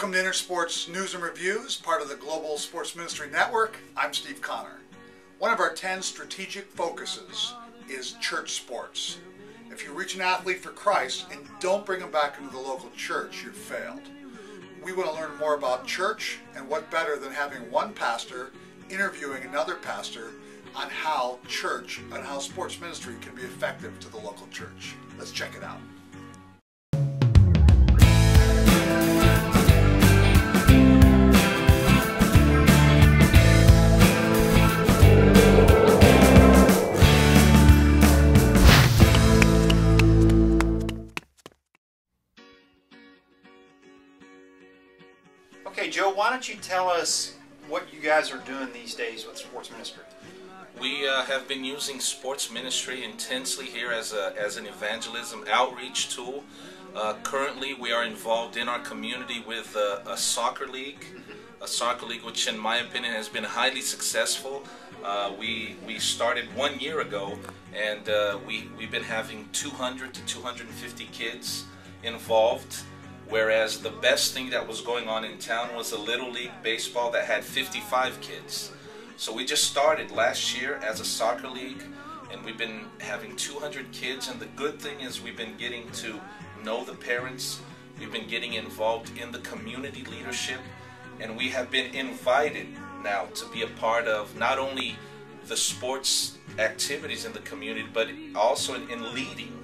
Welcome to Intersports News and Reviews, part of the Global Sports Ministry Network. I'm Steve Connor. One of our 10 strategic focuses is church sports. If you reach an athlete for Christ and don't bring them back into the local church, you've failed. We want to learn more about church, and what better than having one pastor interviewing another pastor on how church and how sports ministry can be effective to the local church. Let's check it out. Okay, Joe, why don't you tell us what you guys are doing these days with sports ministry? We have been using sports ministry intensely here as an evangelism outreach tool. Currently, we are involved in our community with a soccer league, which in my opinion has been highly successful. We started 1 year ago, and we've been having 200 to 250 kids involved. Whereas the best thing that was going on in town was a Little League baseball that had 55 kids. So we just started last year as a soccer league, and we've been having 200 kids, and the good thing is we've been getting to know the parents, we've been getting involved in the community leadership, and we have been invited now to be a part of not only the sports activities in the community, but also in leading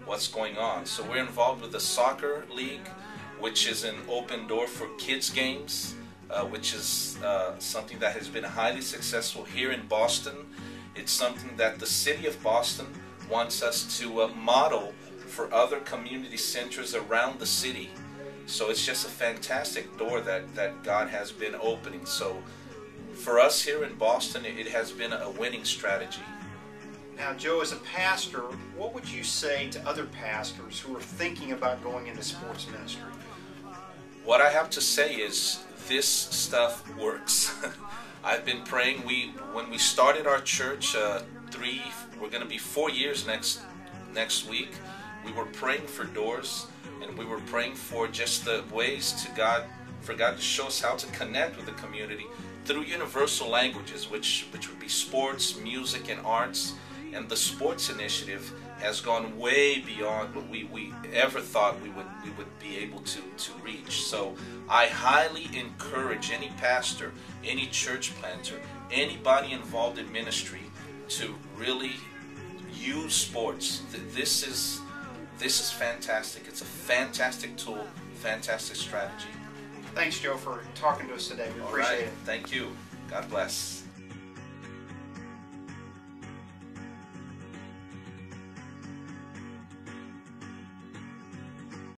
what's going on. So we're involved with the soccer league, which is an open door for kids games, which is something that has been highly successful here in Boston. It's something that the city of Boston wants us to model for other community centers around the city. So it's just a fantastic door that God has been opening. So for us here in Boston, it has been a winning strategy. Now, Joe, as a pastor, what would you say to other pastors who are thinking about going into sports ministry? What I have to say is this stuff works. I've been praying. When we started our church, we're going to be 4 years next week. We were praying for doors, and we were praying for just the ways for God to show us how to connect with the community through universal languages, which would be sports, music, and arts. And the sports initiative has gone way beyond what we ever thought we would be able to reach. So I highly encourage any pastor, any church planter, anybody involved in ministry to really use sports. This is fantastic. It's a fantastic tool, fantastic strategy. Thanks, Joe, for talking to us today. We appreciate it. Thank you. God bless.